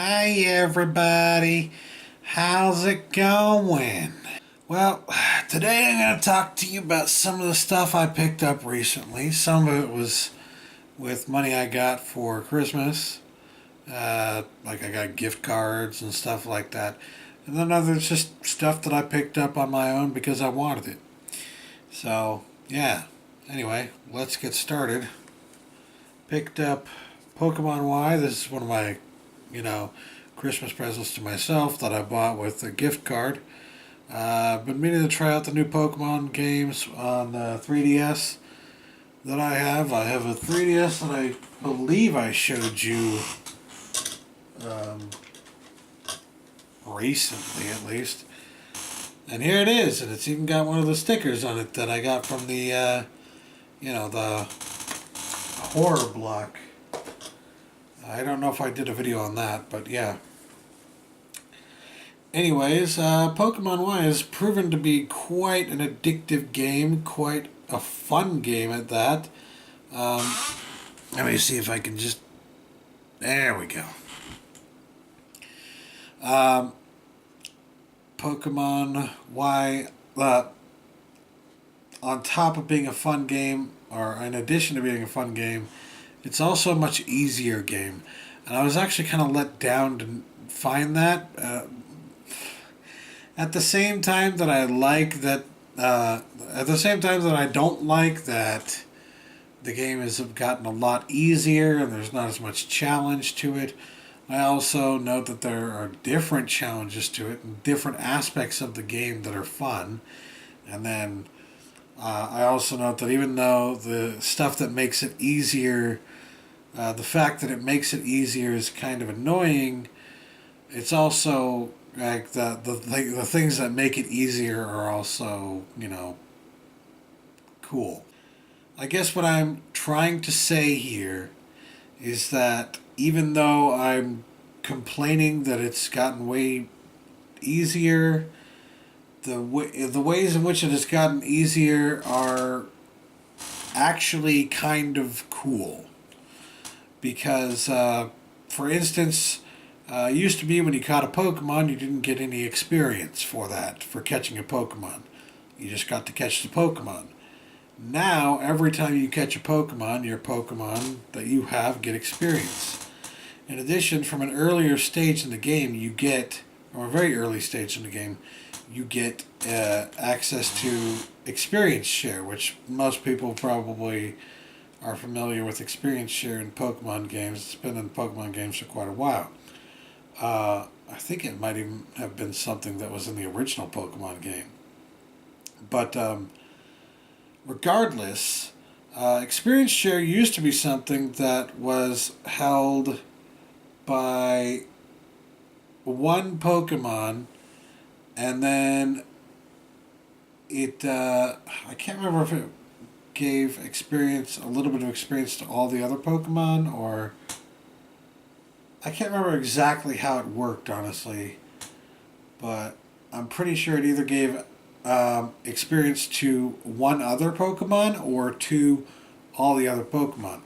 Hi everybody, how's it going? Well, today I'm going to talk to you about some of the stuff I picked up recently. Some of it was with money I got for Christmas, like I got gift cards and stuff like that. And then others just stuff that I picked up on my own because I wanted it. So, yeah. Anyway, let's get started. Picked up Pokemon Y. This is one of my Christmas presents to myself that I bought with a gift card. Been meaning to try out the new Pokemon games on the 3DS that I have. I have a 3DS that I believe I showed you um, recently, at least. And here it is, and it's even got one of the stickers on it that I got from the horror block. I don't know if I did a video on that, but yeah. Anyways, Pokemon Y has proven to be quite an addictive game, quite a fun game at that. Let me see if I can just... There we go. Pokemon Y, on top of being a fun game, or in addition to being a fun game, it's also a much easier game. And I was actually kind of let down to find that. At the same time that I like that, at the same time that I don't like that the game has gotten a lot easier and there's not as much challenge to it. I also note that there are different challenges to it and different aspects of the game that are fun. And then I also note that even though the stuff that makes it easier, the fact that it makes it easier is kind of annoying, it's also like the things that make it easier are also, cool. I guess what I'm trying to say here is that even though I'm complaining that it's gotten way easier, the ways in which it has gotten easier are actually kind of cool. Because, for instance, it used to be when you caught a Pokemon, you didn't get any experience for that, for catching a Pokemon. You just got to catch the Pokemon. Now, every time you catch a Pokemon, your Pokemon that you have get experience. In addition, from an earlier stage in the game, you get, or a very early stage in the game, you get access to experience share, which most people probably are familiar with experience share in Pokemon games. It's been in Pokemon games for quite a while. I think it might even have been something that was in the original Pokemon game. But regardless, experience share used to be something that was held by one Pokemon, and then I can't remember if it gave experience, a little bit of experience to all the other Pokemon, or I can't remember exactly how it worked, honestly, but I'm pretty sure it either gave experience to one other Pokemon or to all the other Pokemon.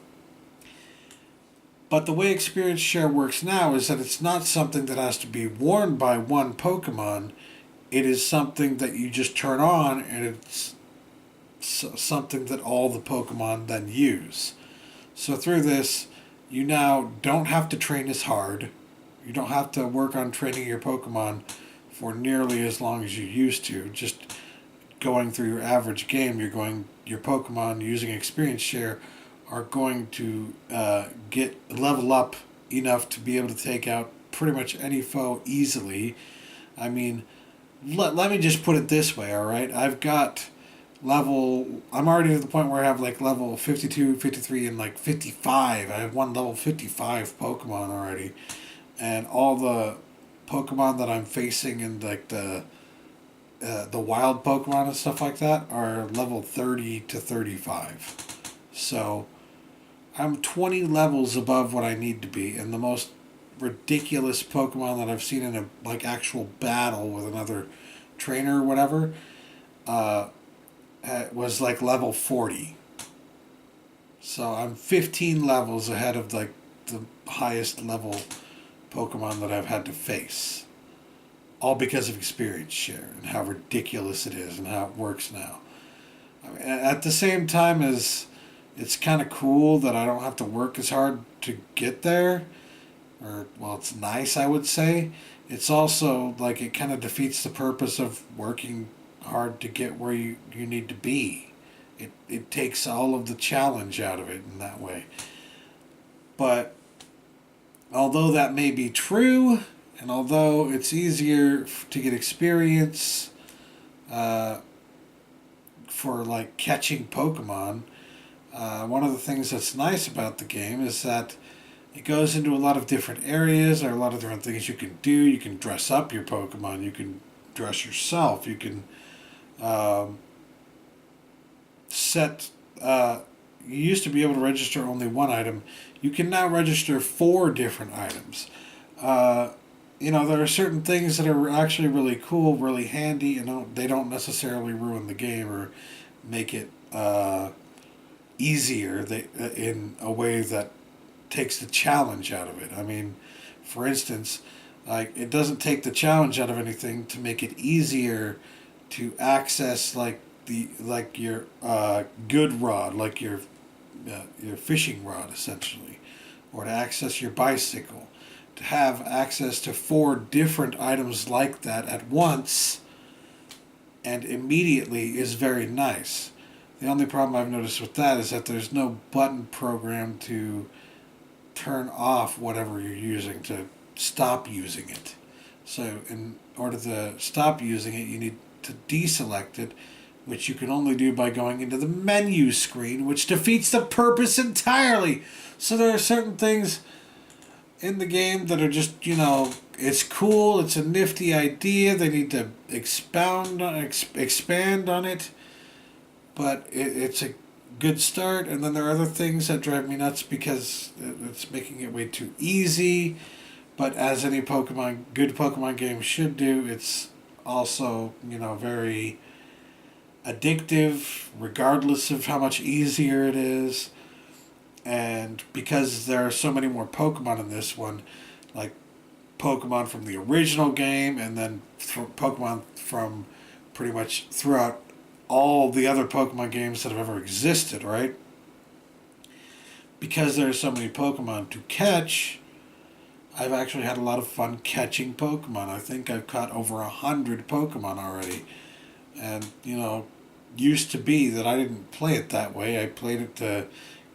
But the way experience share works now is that it's not something that has to be worn by one Pokemon. It is something that you just turn on, and it's something that all the Pokemon then use. So through this, you now don't have to train as hard. You don't have to work on training your Pokemon for nearly as long as you used to. Just going through your average game, your Pokemon using experience share are going to get level up enough to be able to take out pretty much any foe easily. I mean, let me just put it this way, all right? I'm already at the point where I have like level 52, 53, and like 55. I have one level 55 Pokemon already. And all the Pokemon that I'm facing in like the wild Pokemon and stuff like that are level 30 to 35. So I'm 20 levels above what I need to be. And the most ridiculous Pokemon that I've seen in a like actual battle with another trainer or whatever, was like level 40. So I'm 15 levels ahead of like the highest level Pokemon that I've had to face. All because of experience share and how ridiculous it is and how it works now. I mean, at the same time as it's kind of cool that I don't have to work as hard to get there, or, well, it's nice, I would say. It's also like it kind of defeats the purpose of working hard to get where you need to be. It takes all of the challenge out of it in that way. But although that may be true, and although it's easier to get experience for like catching Pokemon, one of the things that's nice about the game is that it goes into a lot of different areas. There are a lot of different things you can do. You can dress up your Pokemon. You can dress yourself. You can set... you used to be able to register only one item. You can now register 4 different items. There are certain things that are actually really cool, really handy, and they don't necessarily ruin the game or make it easier in a way that takes the challenge out of it. I mean, for instance, like it doesn't take the challenge out of anything to make it easier to access your good rod, like your fishing rod essentially, or to access your bicycle. To have access to 4 different items like that at once and immediately is very nice. The only problem I've noticed with that is that there's no button program to turn off whatever you're using, to stop using it. So in order to stop using it, you need to deselect it, which you can only do by going into the menu screen, which defeats the purpose entirely. So there are certain things in the game that are just, it's cool, it's a nifty idea, they need to expand on it, but it's a good start. And then there are other things that drive me nuts because it's making it way too easy. But as any good Pokemon game should do, it's also, very addictive, regardless of how much easier it is. And because there are so many more Pokemon in this one, like Pokemon from the original game, and then Pokemon from pretty much throughout all the other Pokemon games that have ever existed, right? Because there are so many Pokemon to catch, I've actually had a lot of fun catching Pokemon. I think I've caught over 100 Pokemon already. And, used to be that I didn't play it that way. I played it to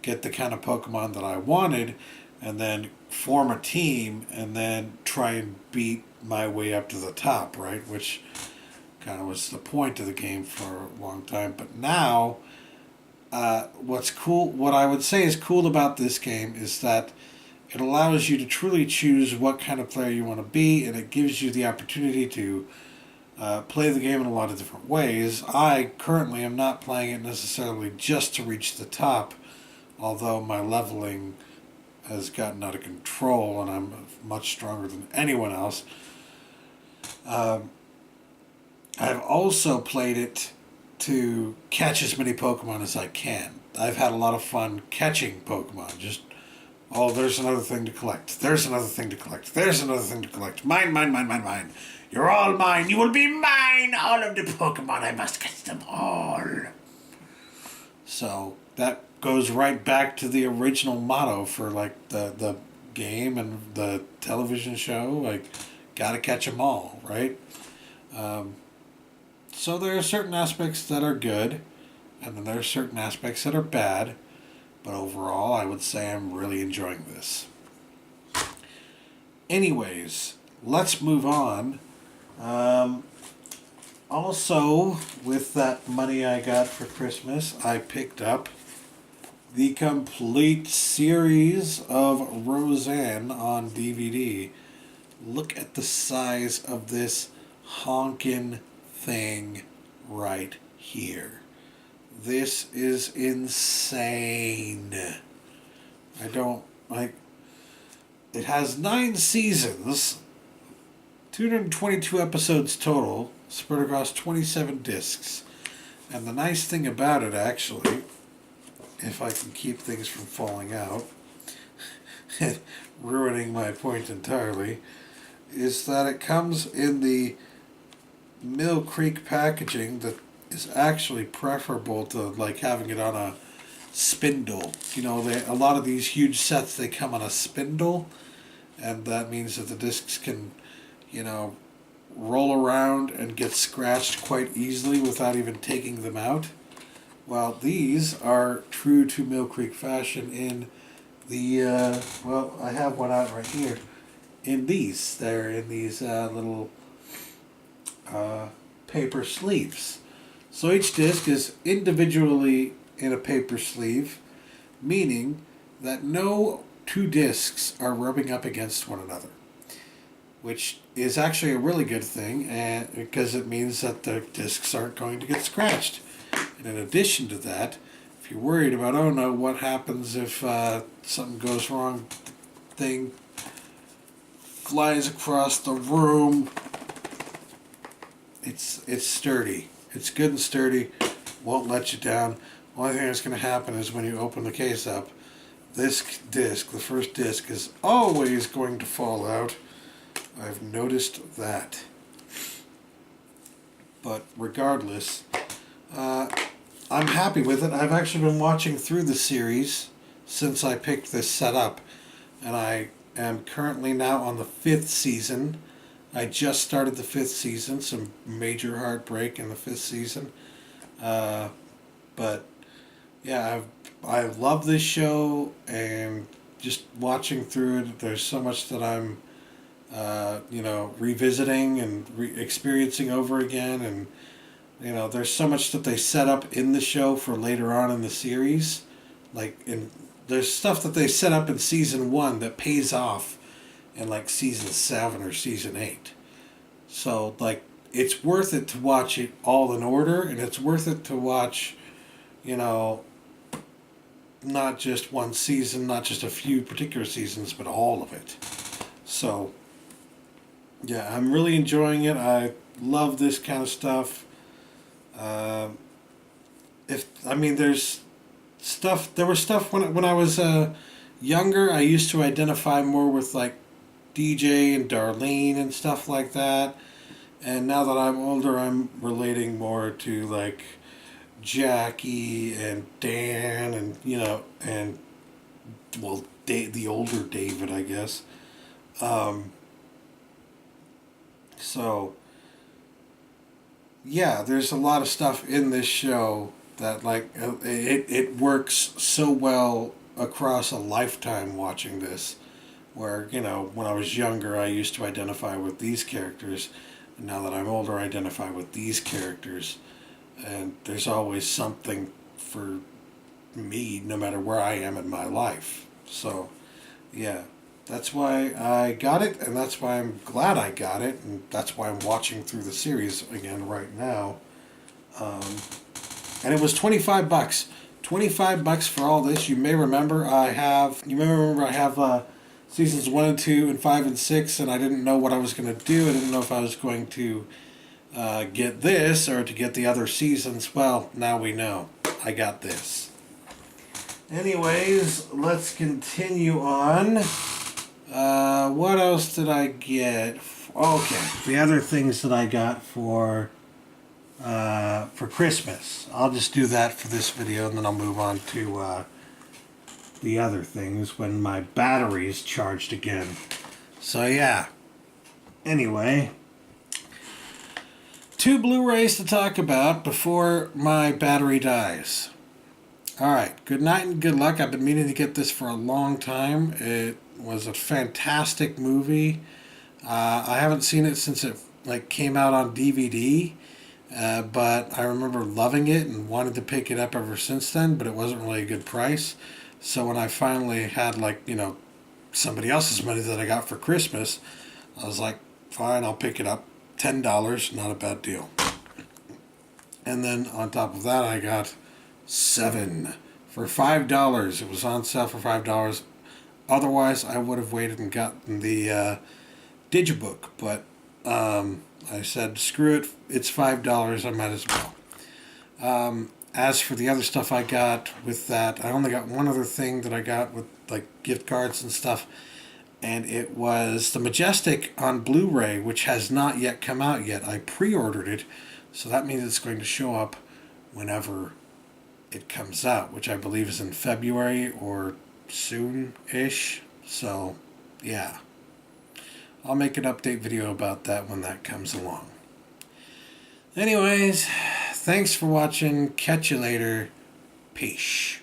get the kind of Pokemon that I wanted, and then form a team, and then try and beat my way up to the top, right? Which kind of was the point of the game for a long time. But now, what I would say is cool about this game is that it allows you to truly choose what kind of player you want to be, and it gives you the opportunity to play the game in a lot of different ways. I currently am not playing it necessarily just to reach the top, although my leveling has gotten out of control and I'm much stronger than anyone else. I've also played it to catch as many Pokemon as I can. I've had a lot of fun catching Pokemon. Just, there's another thing to collect. There's another thing to collect. There's another thing to collect. Mine, mine, mine, mine, mine. You're all mine. You will be mine. All of the Pokemon. I must catch them all. So that goes right back to the original motto for like the game and the television show. Like, gotta catch them all, right? So there are certain aspects that are good, and then there are certain aspects that are bad. But overall, I would say I'm really enjoying this. Anyways, let's move on. Also, with that money I got for Christmas, I picked up the complete series of Roseanne on DVD. Look at the size of this honkin' thing right here. This is insane. It has 9 seasons, 222 episodes total, spread across 27 discs. And the nice thing about it, actually, if I can keep things from falling out, ruining my point entirely, is that it comes in the Mill Creek packaging that is actually preferable to like having it on a spindle. You know, a lot of these huge sets, they come on a spindle, and that means that the discs can, you know, roll around and get scratched quite easily without even taking them out. Well, these are true to Mill Creek fashion in the, well, I have one out right here. In these, they're in these little paper sleeves. So each disc is individually in a paper sleeve, meaning that no two discs are rubbing up against one another, which is actually a really good thing, and because it means that the discs aren't going to get scratched. And in addition to that, if you're worried about, oh no, what happens if something goes wrong, the thing flies across the room, it's sturdy. It's good and sturdy, won't let you down. Only thing that's going to happen is when you open the case up, this disc, the first disc, is always going to fall out. I've noticed that. But regardless, I'm happy with it. I've actually been watching through the series since I picked this set up, and I am currently now on the 5th season. I just started the 5th season, some major heartbreak in the 5th season. But yeah, I love this show, and just watching through it, there's so much that I'm you know, revisiting and experiencing over again, and you know, there's so much that they set up in the show for later on in the series. There's stuff that they set up in season 1 that pays off in like season 7 or season 8. So like, it's worth it to watch it all in order, and it's worth it to watch, you know, not just one season, not just a few particular seasons, but all of it. So yeah, I'm really enjoying it. I love this kind of stuff. There's stuff. There was stuff when I was younger. I used to identify more with like DJ and Darlene and stuff like that. And now that I'm older, I'm relating more to like Jackie and Dan, and you know, and well, the older David, I guess. So yeah, there's a lot of stuff in this show that like it works so well across a lifetime watching this, where, you know, when I was younger I used to identify with these characters, and now that I'm older I identify with these characters, and there's always something for me no matter where I am in my life. So yeah, that's why I got it, and that's why I'm glad I got it, and that's why I'm watching through the series again right now. And it was $25. $25 for all this. You may remember I have seasons 1 and 2 and 5 and 6, and I didn't know what I was going to do. I didn't know if I was going to get this or to get the other seasons. Well, now we know. I got this. Anyways, let's continue on. What else did I get? Okay, the other things that I got for Christmas. I'll just do that for this video, and then I'll move on to the other things when my battery's charged again. So yeah. Anyway, 2 Blu-rays to talk about before my battery dies. Alright, good night and good luck. I've been meaning to get this for a long time. It was a fantastic movie. I haven't seen it since it came out on DVD, but I remember loving it and wanted to pick it up ever since then, but it wasn't really a good price. So when I finally had somebody else's money that I got for Christmas, I was like, fine, I'll pick it up. $10, not a bad deal. And then on top of that, I got 7 for $5. It was on sale for $5. Otherwise, I would have waited and gotten the Digibook, but I said, screw it, it's $5, I might as well. as for the other stuff I got with that, I only got one other thing that I got with like gift cards and stuff, and it was the Majestic on Blu-ray, which has not yet come out yet. I pre-ordered it, so that means it's going to show up whenever it comes out, which I believe is in February or soon-ish. So, yeah. I'll make an update video about that when that comes along. Anyways, thanks for watching. Catch you later. Peace.